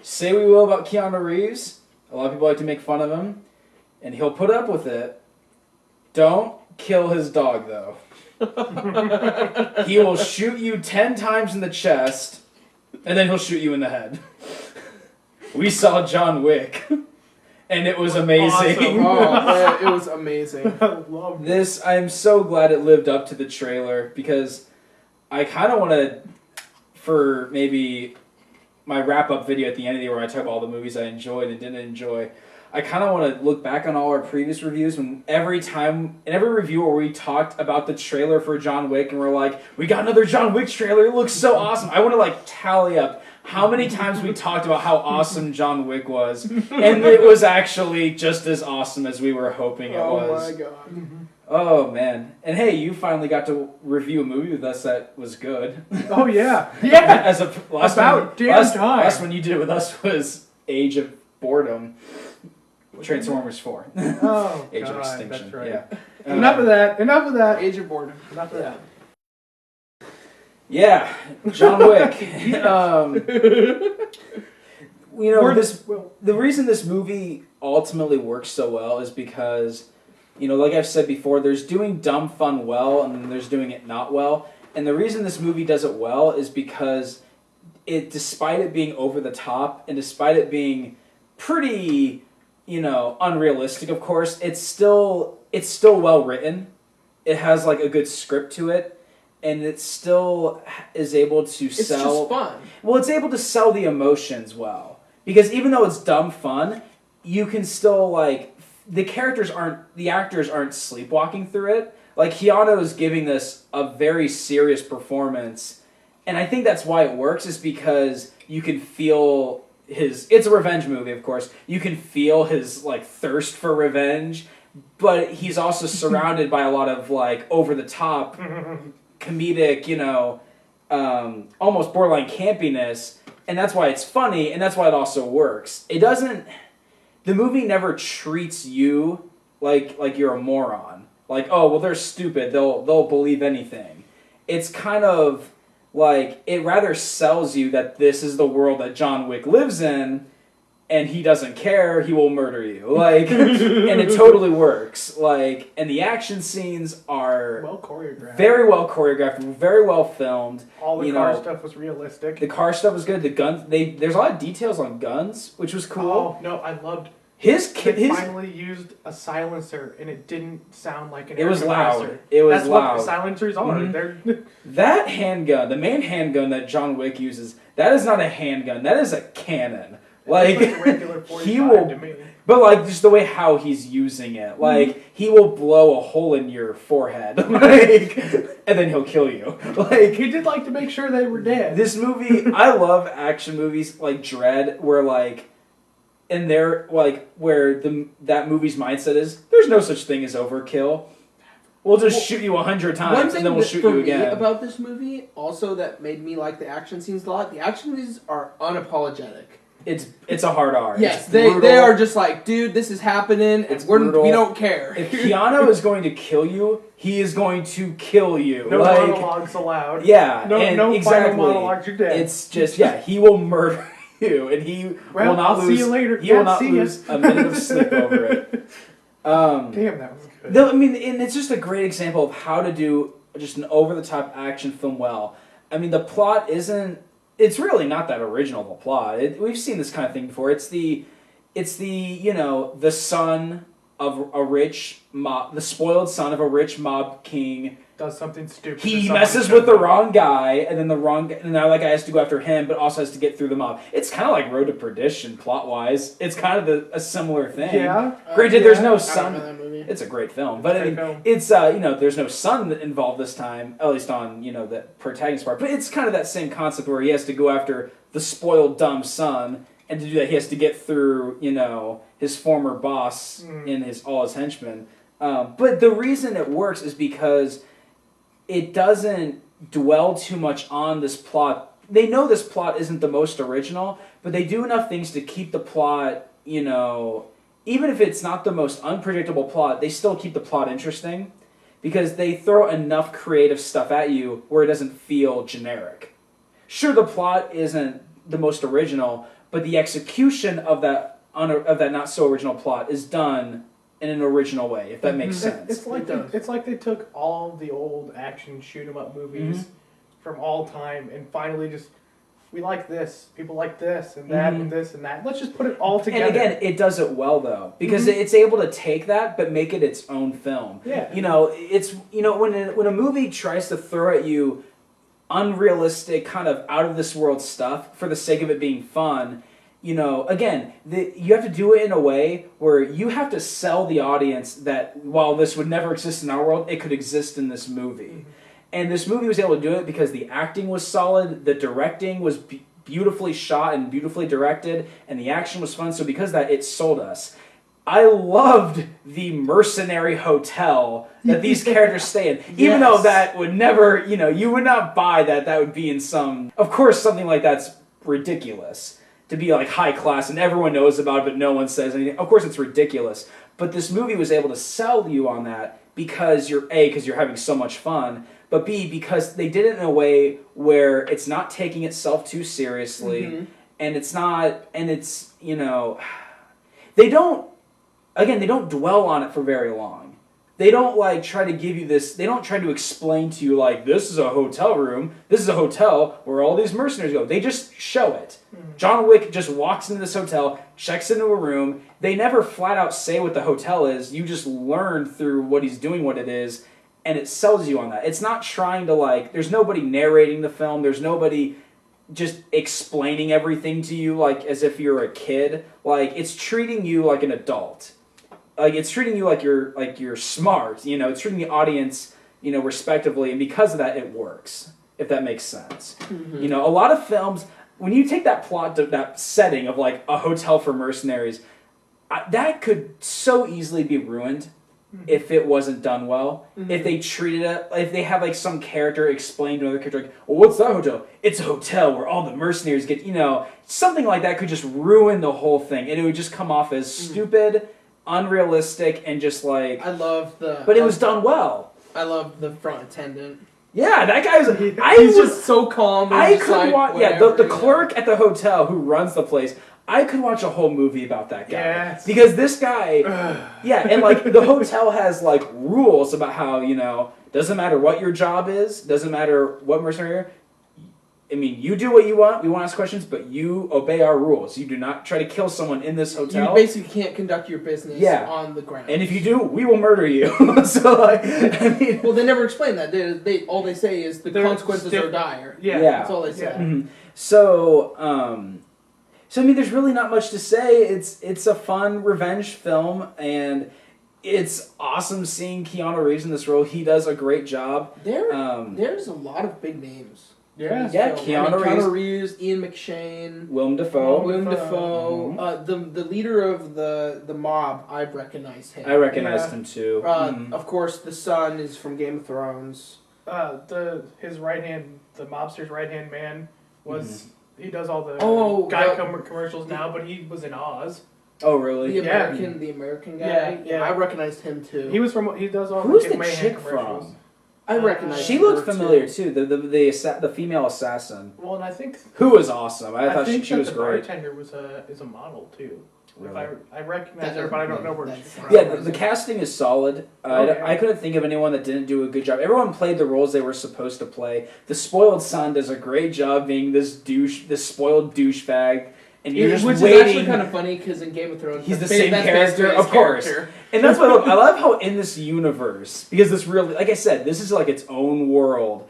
say we will about Keanu Reeves. A lot of people like to make fun of him, and he'll put up with it. Don't kill his dog, though. He will shoot you 10 times in the chest, and then he'll shoot you in the head. We saw John Wick, and it was amazing. Awesome. Oh, it was amazing. I love This, I'm so glad it lived up to the trailer, because I kind of want to, for maybe my wrap-up video at the end of the year where I talk about all the movies I enjoyed and didn't enjoy, I kind of want to look back on all our previous reviews when every review where we talked about the trailer for John Wick and we're like, we got another John Wick trailer, it looks so awesome. I want to like tally up how many times we talked about how awesome John Wick was, and it was actually just as awesome as we were hoping it was. Oh my god. Oh man. And hey, you finally got to review a movie with us that was good. Oh yeah. As a last one you did with us was Age of Boredom. Transformers 4. Oh, Age of God, Extinction. that's right. Yeah. Enough of that. Age of boredom. Enough of that. Yeah, John Wick. The reason this movie ultimately works so well is because, like I've said before, there's doing dumb fun well, and then there's doing it not well. And the reason this movie does it well is because despite it being over the top, and despite it being pretty, unrealistic, of course, it's still well written. It has like a good script to it. And it still is able to sell... It's just fun. Well, it's able to sell the emotions well. Because even though it's dumb fun, you can still, the actors aren't sleepwalking through it. Like, Keanu is giving this a very serious performance. And I think that's why it works, is because you can feel it's a revenge movie, of course. You can feel his, thirst for revenge. But he's also surrounded by a lot of, over-the-top... comedic, almost borderline campiness, and that's why it's funny, and that's why it also works. The movie never treats you like you're a moron. Like, oh, well, they're stupid, they'll believe anything. It's kind of like, it rather sells you that this is the world that John Wick lives in, and he doesn't care, he will murder you. And it totally works. And the action scenes are well choreographed. Very well choreographed, very well filmed. All the car stuff was realistic. The car stuff was good. The guns, there's a lot of details on guns, which was cool. Oh, no, I loved his finally used a silencer, and it didn't sound like an air was compressor. loud. It was That's loud. What silencers are. Mm-hmm. That handgun, the main handgun that John Wick uses, that is not a handgun. That is a cannon. Like a regular 45 he will, to me. But just the way how he's using it, he will blow a hole in your forehead, and then he'll kill you. He did like to make sure they were dead. This movie, I love action movies like Dread, where where that movie's mindset is there's no such thing as overkill. We'll just shoot you 100 times and then we'll shoot you again. One thing about this movie also that made me like the action scenes a lot. The action movies are unapologetic. It's a hard R. Yes, they are just like, dude, this is happening, and we don't care. If Keanu is going to kill you, he is going to kill you. No monologues allowed. Yeah, no exactly. final monologues. You're dead. It's just he will murder you, and he will not lose. See you later. He will not lose a minute of sleep over it. Damn, that was good. And it's just a great example of how to do just an over-the-top action film well. I mean, the plot isn't. It's really not that original of a plot. We've seen this kind of thing before. It's the the son of a rich mob, the spoiled son of a rich mob king. Does something stupid. He messes with the wrong guy, and then now that guy has to go after him, but also has to get through the mob. It's kind of like Road to Perdition, plot-wise. It's kind of a similar thing. Yeah. Granted, there's no son. I don't know that movie. It's a great film, but it's there's no son involved this time, at least on the protagonist part. But it's kind of that same concept where he has to go after the spoiled dumb son, and to do that he has to get through his former boss and all his henchmen. But the reason it works is because it doesn't dwell too much on this plot. They know this plot isn't the most original, but they do enough things to keep the plot, even if it's not the most unpredictable plot, they still keep the plot interesting because they throw enough creative stuff at you where it doesn't feel generic. Sure, the plot isn't the most original, but the execution of that not so original plot is done in an original way, if that makes sense. It's like they took all the old action shoot 'em up movies from all time and finally just, we like this, people like this and that and this and that. Let's just put it all together. And again, it does it well though, because it's able to take that but make it its own film. Yeah. When a movie tries to throw at you unrealistic, kind of out of this world stuff for the sake of it being fun, again, you have to do it in a way where you have to sell the audience that while this would never exist in our world, it could exist in this movie. And this movie was able to do it because the acting was solid, the directing was beautifully shot and beautifully directed, and the action was fun. So because of that, it sold us. I loved the mercenary hotel that these characters stay in. Even though that would never, you would not buy that would be in some... Of course, something like that's ridiculous. To be like high class and everyone knows about it, but no one says anything. Of course, it's ridiculous. But this movie was able to sell you on that because because you're having so much fun, but B, because they did it in a way where it's not taking itself too seriously, and it's not, and it's, they don't dwell on it for very long. They don't try to give you this, they don't try to explain to you this is a hotel room, this is a hotel where all these mercenaries go. They just show it. John Wick just walks into this hotel, checks into a room. They never flat out say what the hotel is. You just learn through what he's doing, what it is, and it sells you on that. It's not trying to there's nobody narrating the film. There's nobody just explaining everything to you as if you're a kid. It's treating you like an adult. It's treating you like you're smart. It's treating the audience, respectively, and because of that, it works. If that makes sense. A lot of films, when you take that plot, that setting of a hotel for mercenaries, that could so easily be ruined if it wasn't done well. If they treated it, if they have some character explain to another character, well, what's that hotel? It's a hotel where all the mercenaries get, something like that could just ruin the whole thing, and it would just come off as stupid, unrealistic, and just But it was done well. I love the front attendant. Yeah, that guy was. He's just so calm. I could watch. Yeah, the clerk at the hotel who runs the place. I could watch a whole movie about that guy because this guy. Yeah, and the hotel has rules about how doesn't matter what your job is, doesn't matter what mercenary you're. I mean, you do what you want. We want to ask questions, but you obey our rules. You do not try to kill someone in this hotel. You basically can't conduct your business on the ground. And if you do, we will murder you. So, well, they never explain that. They all they say is the consequences are dire. Yeah, that's all they say. Mm-hmm. So, I mean, there's really not much to say. It's a fun revenge film, and it's awesome seeing Keanu Reeves in this role. He does a great job. There's a lot of big names. Keanu Reeves, Ian McShane, Willem Dafoe. Mm-hmm. The leader of the mob, I've recognized him. I recognized him too. Of course, the son is from Game of Thrones. His right hand, the mobster's right hand man, was he does all the commercials now, but he was in Oz. Oh really? The American guy. Yeah, I recognized him too. He does all. Who's the chick from? I recognize. She looked familiar too. The female assassin. Well, and I think who was awesome. I thought she was the great. bartender is a model too. Really? I recognize her, but I don't know where she's from. Yeah, the casting is solid. I couldn't think of anyone that didn't do a good job. Everyone played the roles they were supposed to play. The spoiled son does a great job being this spoiled douchebag. And you're just Which waiting. is actually kind of funny because in Game of Thrones, he's the same character, of course. And that's what I love how in this universe, because this really, like I said, this is its own world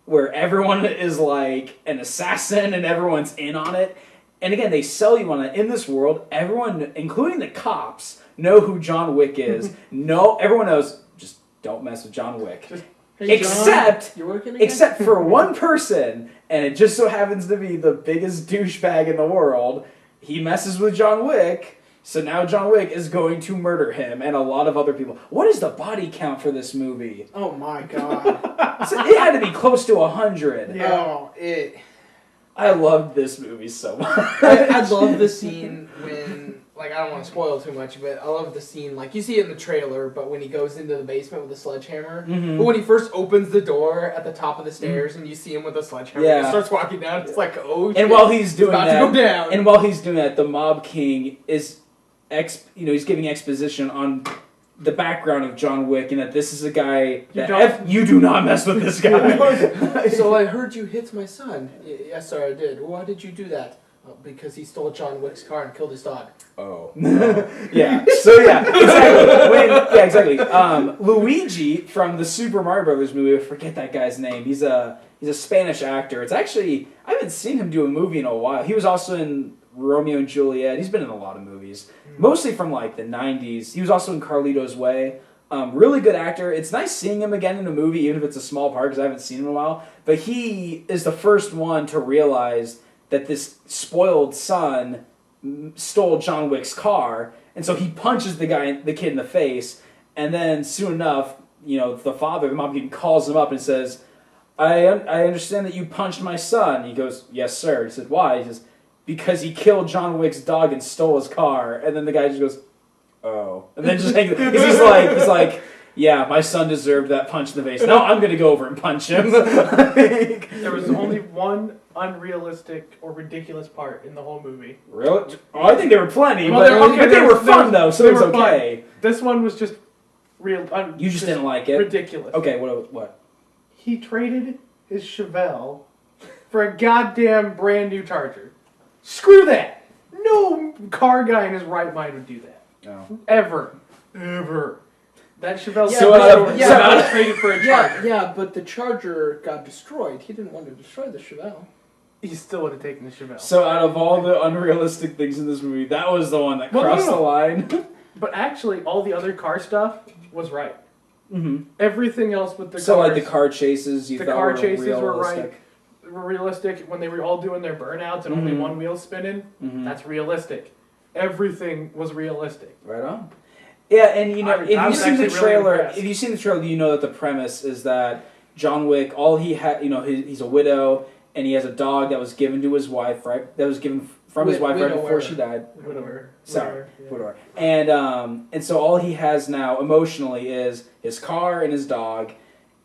where everyone is an assassin and everyone's in on it. And again, they sell you on it. In this world, everyone, including the cops, know who John Wick is. Everyone knows, just don't mess with John Wick. Hey, except John, for one person, and it just so happens to be the biggest douchebag in the world. He messes with John Wick, so now John Wick is going to murder him and a lot of other people. What is the body count for this movie? Oh my god. It had to be close to 100. Yeah. Oh, I loved this movie so much. I love the scene when like I don't want to spoil too much, but I love the scene. Like you see it in the trailer, but when he goes into the basement with the sledgehammer, but when he first opens the door at the top of the stairs and you see him with a sledgehammer, and he starts walking down. It's like, oh shit, and while he's doing about that, to go down. and while he's doing that, the Mob King is he's giving exposition on the background of John Wick, and that this is a guy that you do not mess with this guy. So I heard you hit my son. Yes, sir, I did. Why did you do that? Well, because he stole John Wick's car and killed his dog. Oh. Yeah. So yeah, exactly. Luigi from the Super Mario Brothers movie, I forget that guy's name. He's a Spanish actor. It's actually, I haven't seen him do a movie in a while. He was also in Romeo and Juliet. He's been in a lot of movies, mostly from like the 90s. He was also in Carlito's Way. Really good actor. It's nice seeing him again in a movie, even if it's a small part, because I haven't seen him in a while. But he is the first one to realize that this spoiled son stole John Wick's car, and so he punches the kid in the face, and then soon enough, the father, the Mob King, calls him up and says, I understand that you punched my son. He goes, yes, sir. He said, why? He says, because he killed John Wick's dog and stole his car. And then the guy just goes, oh. And then just he's like, yeah, my son deserved that punch in the face. Now I'm going to go over and punch him. There was only one unrealistic or ridiculous part in the whole movie. Really? Oh, I think there were plenty, Well, but they were fun, though, so it was okay. Fun. This one was just real. You just didn't like it? Ridiculous. Okay, what? He traded his Chevelle for a goddamn brand new Charger. Screw that! No car guy in his right mind would do that. No. Ever. That Chevelle traded for a Charger. Yeah, but the Charger got destroyed. He didn't want to destroy the Chevelle. He still would have taken the Chevelle. So out of all the unrealistic things in this movie, that was the one that crossed the line. But actually, all the other car stuff was right. Mm-hmm. Everything else with the so cars, like the car chases, were right. Were realistic when they were all doing their burnouts and only one wheel spinning. Mm-hmm. That's realistic. Everything was realistic. Right on. Yeah, and if you've seen the trailer, you know that the premise is that John Wick, all he had, he's a widow, and he has a dog that was given to his wife, right? That was given from his wife right before she died. Widower. Sorry, yeah. widower. And so all he has now emotionally is his car and his dog,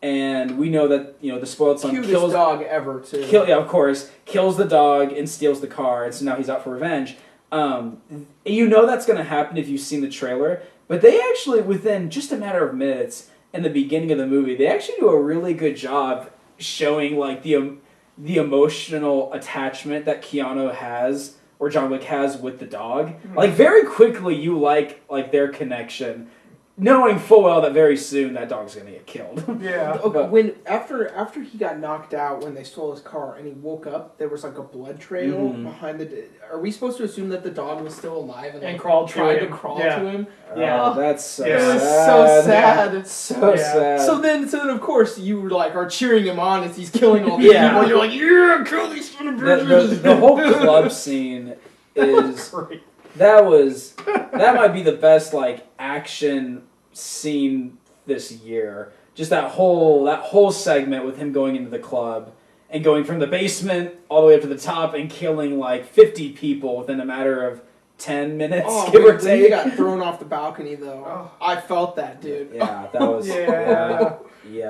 and we know that the spoiled son Cutest kills dog ever too. Of course, kills the dog and steals the car, and so now he's out for revenge. That's going to happen if you've seen the trailer. But they actually, within just a matter of minutes in the beginning of the movie, they actually do a really good job showing like the emotional attachment that Keanu has, or John Wick has, with the dog. Mm-hmm. Like very quickly, you like their connection, knowing full well that very soon that dog's gonna get killed. Yeah. When after he got knocked out when they stole his car and he woke up, there was like a blood trail behind the. Are we supposed to assume that the dog was still alive and tried to crawl to him? Yeah. Oh, that's so sad. sad. It was so sad. So sad. So then of course you are cheering him on as he's killing all these people. You're like, yeah, kill these son of bitches. The whole club scene is that might be the best action scene this year. Just that whole segment with him going into the club and going from the basement all the way up to the top and killing 50 people within a matter of 10 minutes, give or take. He got thrown off the balcony though. Oh. I felt that, dude. Yeah, that was yeah.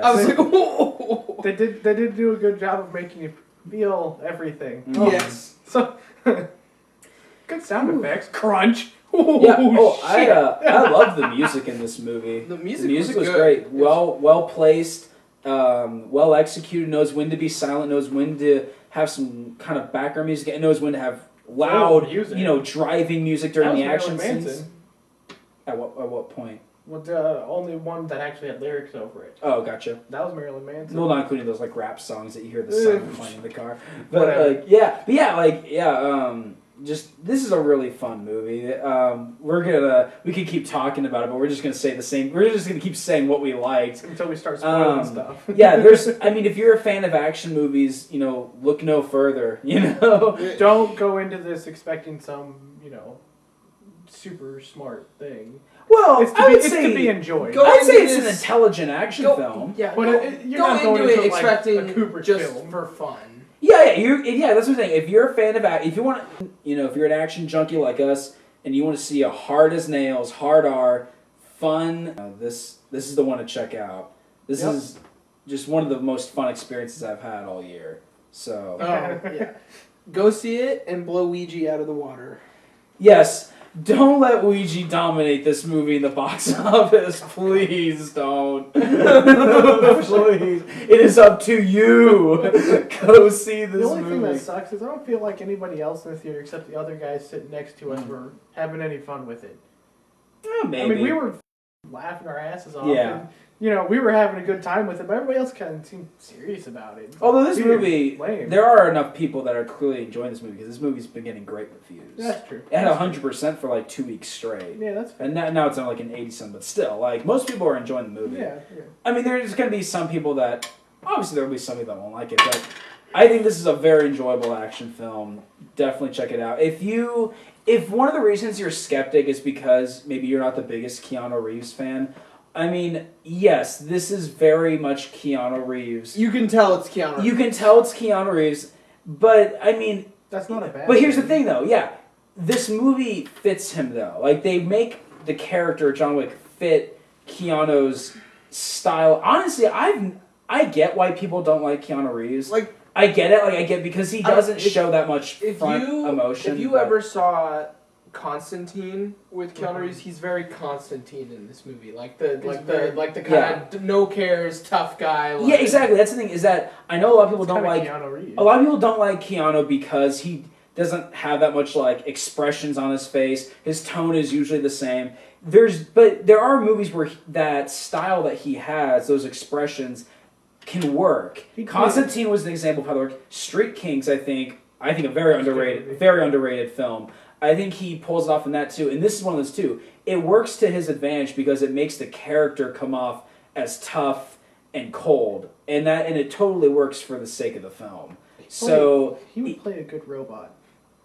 I was like, oh. They did do a good job of making you feel everything. Yes. So good sound effects. Crunch. I love the music in this movie. The music was great. Well placed, well executed. Knows when to be silent. Knows when to have some kind of background music. And knows when to have loud, music. Driving music during the action Marilyn scenes. At what point? Well, the only one that actually had lyrics over it. Oh, gotcha. That was Marilyn Manson. Well, not including those rap songs that you hear the sun playing in the car. But just this is a really fun movie. We could keep talking about it, but we're just gonna say the same. We're just gonna keep saying what we liked until we start spoiling stuff. If you're a fan of action movies, look no further. Don't go into this expecting some super smart thing. Well, it's to be enjoyed. I'd say it's an intelligent action film. Yeah, but you're not going into it expecting a Kubrick just film for fun. Yeah, that's what I'm saying. If you're a fan of if you want, if you're an action junkie like us, and you want to see a hard as nails, hard R, fun, this is the one to check out. This is just one of the most fun experiences I've had all year. So yeah, go see it and blow Ouija out of the water. Yes, don't let Ouija dominate this movie in the box office. Please don't. Please. It is up to you. Go see this movie. The only thing that sucks is I don't feel like anybody else in the theater except the other guys sitting next to us were having any fun with it. Maybe. I mean, we were laughing our asses off. Yeah. And, we were having a good time with it, but everybody else kind of seemed serious about it. Although this movie, lame. there are enough people that are clearly enjoying this movie because this movie's been getting great reviews. That's true. It had 100% for like 2 weeks straight. Yeah, that's fair. And now it's on like an 80-some, but still, like most people are enjoying the movie. Yeah. I mean, there's going to be some people that obviously there will be some people that won't like it, but I think this is a very enjoyable action film. Definitely check it out. If one of the reasons you're a skeptic is because maybe you're not the biggest Keanu Reeves fan, I mean, yes, this is very much Keanu Reeves. You can tell it's Keanu Reeves. You can tell it's Keanu Reeves, but I mean... That's not a bad But here's the thing, though, yeah. This movie fits him, though. Like, they make the character, John Wick, fit Keanu's style. Honestly, I get why people don't like Keanu Reeves. Like, I get it. Like, I get because he doesn't show that much front emotion. If you ever saw Constantine with Keanu Reeves, he's very Constantine in this movie. Like the kind of no cares tough guy. Yeah, exactly. That's the thing is that I know a lot of people don't like Keanu Reeves. A lot of people don't like Keanu because he doesn't have that much like expressions on his face. His tone is usually the same. But there are movies where that style that he has, those expressions, can work. Constantine was an example of how they work. Street Kings, I think a very underrated film. I think he pulls it off in that too, and this is one of those too. It works to his advantage because it makes the character come off as tough and cold, and it totally works for the sake of the film. So he would play a good robot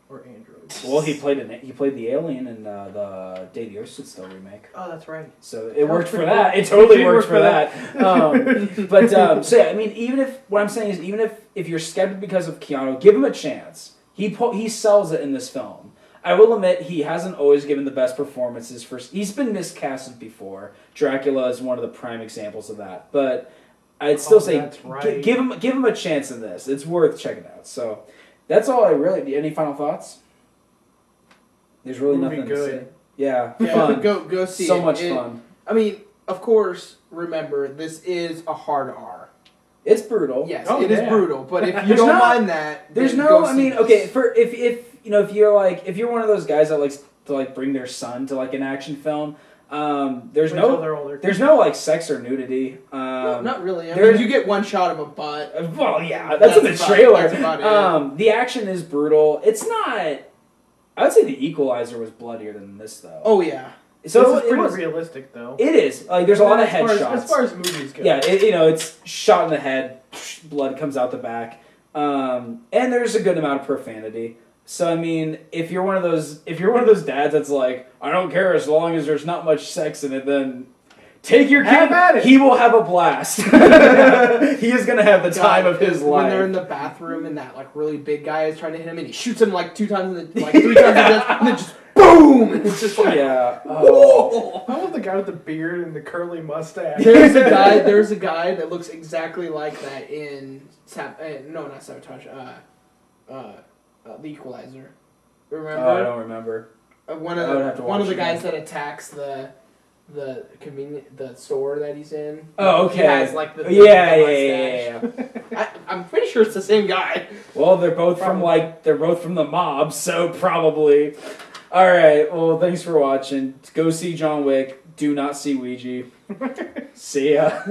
or android. Well, he played the alien in the Day the Earth Stood Still remake. Oh, that's right. So it worked for that. It totally worked for that. So yeah, I mean, what I'm saying is, even if you're skeptic because of Keanu, give him a chance. He sells it in this film. I will admit he hasn't always given the best performances. He's been miscasted before. Dracula is one of the prime examples of that. But I'd still say give him a chance in this. It's worth checking out. So that's all I really. Any final thoughts? There's really nothing to say. Yeah, fun. Go see it. So much fun. I mean, of course, remember this is a hard R. It's brutal. Yes, it is brutal. But if you mind that, there's no. I mean, okay, if you're one of those guys that likes to bring their son to an action film, there's no sex or nudity. No, not really. I mean, you get one shot of a butt. Well, yeah, that's in the trailer. That's about it. The action is brutal. It's not. I would say The Equalizer was bloodier than this, though. Oh yeah. So it's pretty realistic, though. It is. There's a lot of headshots. As far as movies go. Yeah, it's shot in the head, blood comes out the back, and there's a good amount of profanity. So I mean, if you're one of those dads that's like, I don't care as long as there's not much sex in it, then take your kid. He will have a blast. He is gonna have the time of his life. When they're in the bathroom and that really big guy is trying to hit him and he shoots him 2 times in the 3 times in the and then just boom! And it's just yeah. Oh. I love the guy with the beard and the curly mustache. There's a guy that looks exactly like that in not Sabotage. The Equalizer. Remember? Oh, I don't remember. One of the guys that attacks the store that he's in. Oh, okay. He has the yeah. I'm pretty sure it's the same guy. Well, they're both from the mob, so probably. All right. Well, thanks for watching. Go see John Wick. Do not see Ouija. See ya.